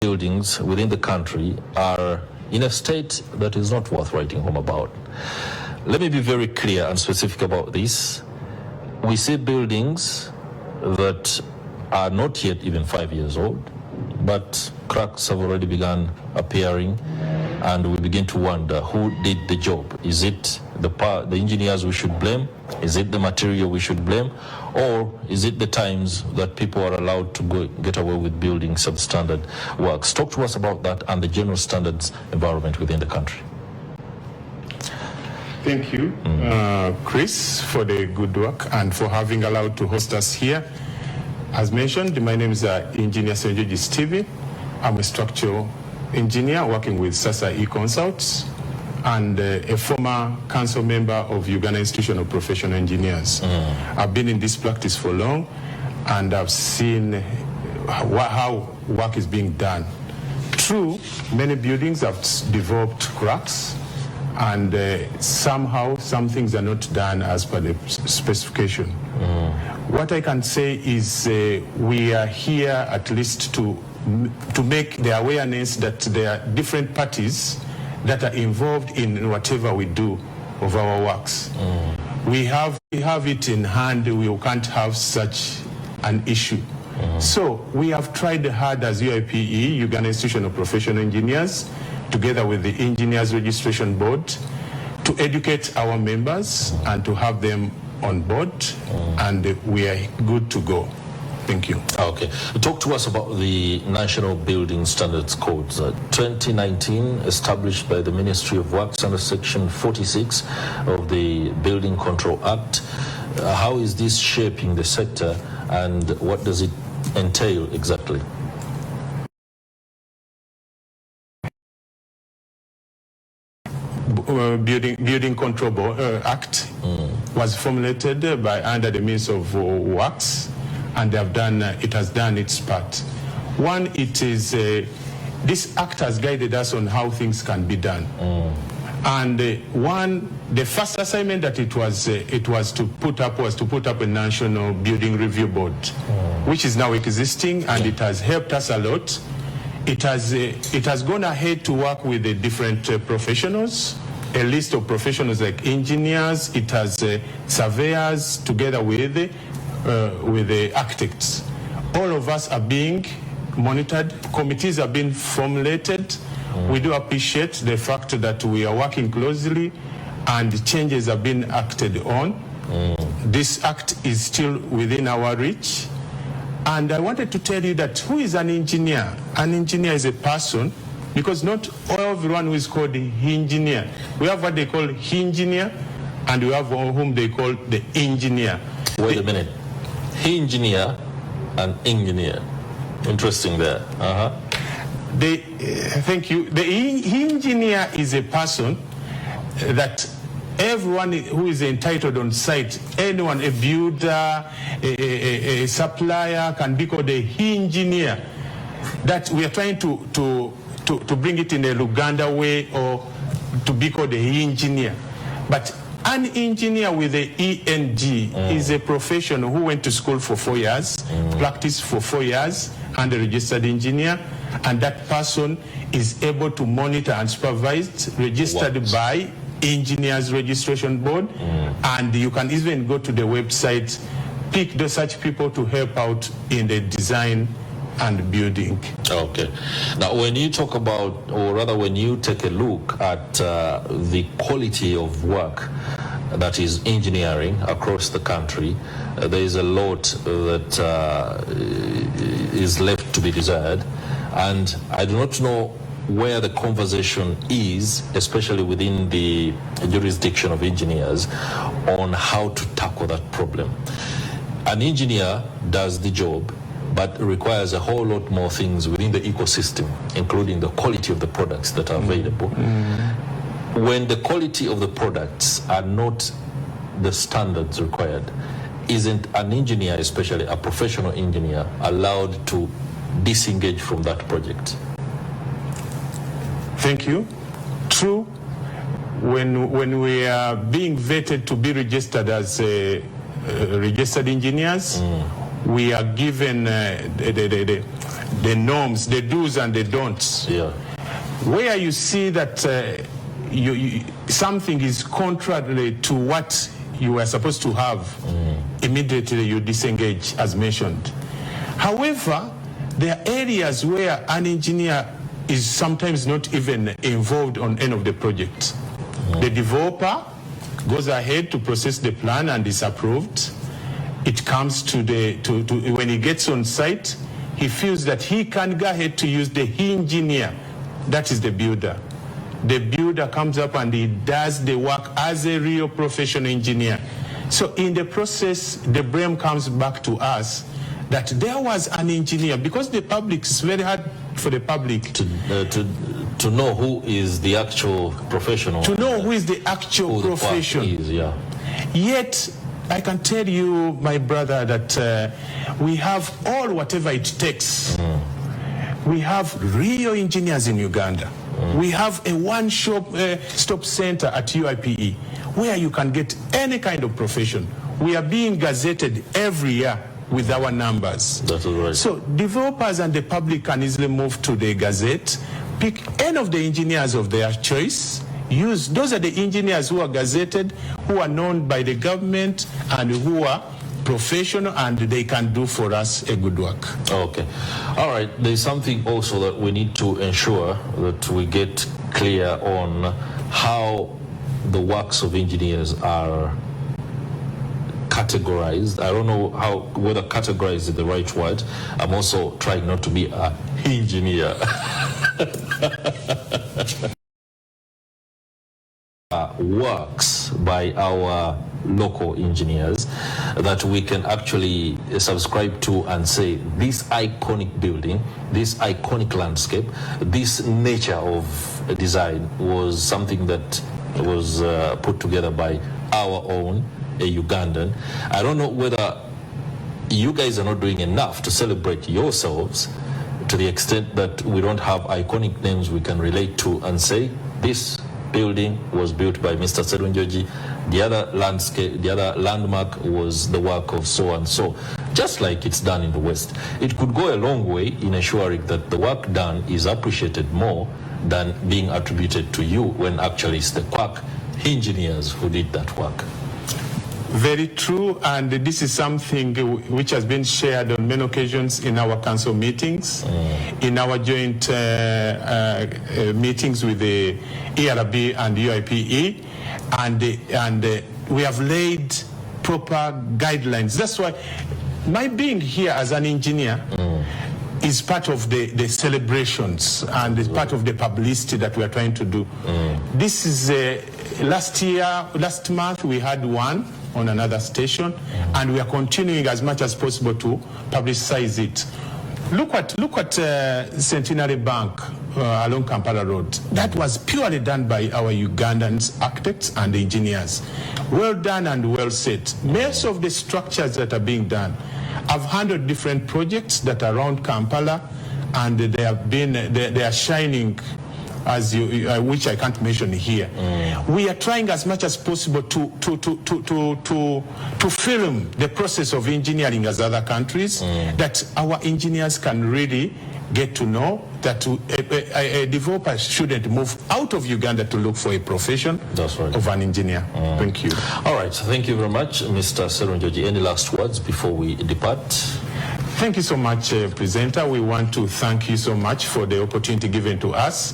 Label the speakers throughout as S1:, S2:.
S1: buildings within the country are in a state that is not worth writing home about. Let me be very clear and specific about this. We see buildings that are not yet even 5 years old, but cracks have already begun appearing, and we begin to wonder who did the job. Is it the engineers we should blame? Is it the material we should blame? Or is it the times that people are allowed to get away with building substandard works? Talk to us about that and the general standards environment within the country.
S2: Thank you, Chris, for the good work and for having allowed to host us here. As mentioned, my name is Engineer Serunjogi Steven. I'm a structural engineer working with Sasa E-Consults and a former council member of Uganda Institution of Professional Engineers. I've been in this practice for long, and I've seen how work is being done. True, many buildings have developed cracks, and somehow some things are not done as per the specification. What I can say is we are here at least to make the awareness that there are different parties that are involved in whatever we do of our works. We have it in hand. We can't have such an issue. So we have tried hard as UIPE, Uganda Institution of Professional Engineers, together with the Engineers Registration Board, to educate our members and to have them on board, and we are good to go. Thank you.
S1: Okay. Talk to us about the National Building Standards Codes 2019, established by the Ministry of Works under Section 46 of the Building Control Act. How is this shaping the sector, and what does it entail exactly?
S2: Building Control Act was formulated under the Ministry of Works, and it has done its part. One, it is this act has guided us on how things can be done. And the first assignment that it was to put up a National Building Review Board, which is now existing, and it has helped us a lot. It has gone ahead to work with the different professionals, a list of professionals like engineers. It has surveyors together with the architects. All of us are being monitored. Committees are being formulated. We do appreciate the fact that we are working closely and changes are being acted on. This act is still within our reach. And I wanted to tell you that who is an engineer? An engineer is a person, because not everyone who is called the engineer. We have what they call engineer, and we have whom they call the engineer.
S1: Wait a minute. Engineer and engineer. Interesting there.
S2: Thank you. The engineer is a person that everyone who is entitled on site, anyone, a builder, a supplier, can be called a engineer. That we are trying to bring it in a Luganda way, or to be called an engineer. But an engineer with the ENG is a professional who went to school for 4 years, practiced for 4 years, and a registered engineer, and that person is able to monitor and supervise, registered by Engineers Registration Board, and you can even go to the website, pick such people to help out in the design and building.
S1: Okay. Now, when you talk about, or rather when you take a look at the quality of work that is engineering across the country, there is a lot that is left to be desired. And I do not know where the conversation is, especially within the jurisdiction of engineers, on how to tackle that problem. An engineer does the job, but requires a whole lot more things within the ecosystem, including the quality of the products that are available. When the quality of the products are not the standards required, isn't an engineer, especially a professional engineer, allowed to disengage from that project?
S2: Thank you. True. When we are being vetted to be registered as registered engineers, we are given the norms, the do's and the don'ts.
S1: Yeah.
S2: Where you see that something is contrary to what you were supposed to have, immediately you disengage, as mentioned. However, there are areas where an engineer is sometimes not even involved on any of the project. The developer goes ahead to process the plan and is approved. It comes to when he gets on site, he feels that he can go ahead to use the engineer, that is the builder. The builder comes up and he does the work as a real professional engineer. So in the process, the blame comes back to us that there was an engineer, because the public, it's very hard for the public
S1: to know who is the actual professional.
S2: To know who is the actual profession.
S1: Yeah.
S2: Yet, I can tell you, my brother, that we have all whatever it takes. We have real engineers in Uganda. We have a one-stop center at UIPE where you can get any kind of profession. We are being gazetted every year with our numbers.
S1: That is right.
S2: So developers and the public can easily move to the gazette, pick any of the engineers of their choice, those are the engineers who are gazetted, who are known by the government and who are professional, and they can do for us a good work.
S1: Okay. All right. There's something also that we need to ensure that we get clear on how the works of engineers are categorized. I don't know whether categorized is the right word. I'm also trying not to be an engineer. Works by our local engineers that we can actually subscribe to and say this iconic building, this iconic landscape, this nature of design was something that was put together by our own, a Ugandan. I don't know whether you guys are not doing enough to celebrate yourselves to the extent that we don't have iconic names we can relate to and say this building was built by Mr. Serunjogi, the other landscape, the other landmark was the work of so and so, just like it's done in the West. It could go a long way in ensuring that the work done is appreciated more than being attributed to you when actually it's the Quack engineers who did that work.
S2: Very true, and this is something which has been shared on many occasions in our council meetings, in our joint meetings with the ERB and UIPE, and we have laid proper guidelines. That's why my being here as an engineer is part of the celebrations and is part of the publicity that we are trying to do. This is last month we had one on another station, and we are continuing as much as possible to publicize it. Look at Centenary Bank along Kampala Road. That was purely done by our Ugandan architects and engineers. Well done and well said. Most of the structures that are being done, I've handled different projects that are around Kampala, and they are shining, as which I can't mention here. We are trying as much as possible to film the process of engineering as other countries, that our engineers can really get to know that a developer shouldn't move out of Uganda to look for a profession of an engineer. Thank you.
S1: All right. Thank you very much, Mr. Serunjogi. Any last words before we depart?
S2: Thank you so much, presenter. We want to thank you so much for the opportunity given to us.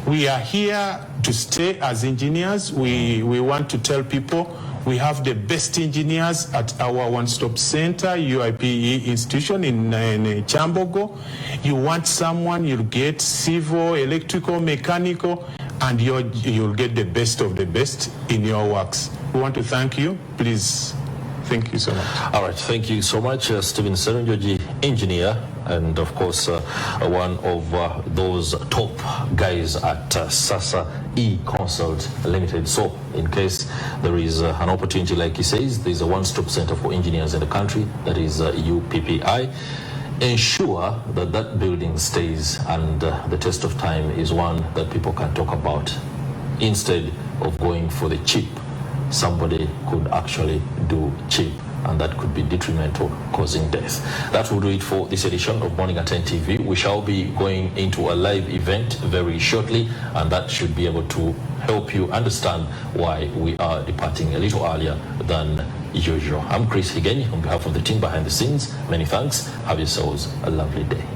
S2: We are here to stay as engineers. We want to tell people we have the best engineers at our one-stop center, UIPE institution in Chambogo. You want someone, you'll get civil, electrical, mechanical, and you'll get the best of the best in your works. We want to thank you. Please. Thank you so much.
S1: All right, thank you so much, Steven Serunjogi, engineer, and of course one of those top guys at Sasa E-Consult Limited. So in case there is an opportunity, like he says, there's a one-stop center for engineers in the country, that is UPPI. Ensure that that building stays, and the test of time is one that people can talk about. Instead of going for the cheap, somebody could actually do cheap and that could be detrimental, causing death. That will do it for this edition of Morning at 10 TV. We shall be going into a live event very shortly, and that should be able to help you understand why we are departing a little earlier than usual. I'm Chris Higenyi on behalf of the team behind the scenes. Many thanks. Have yourselves a lovely day.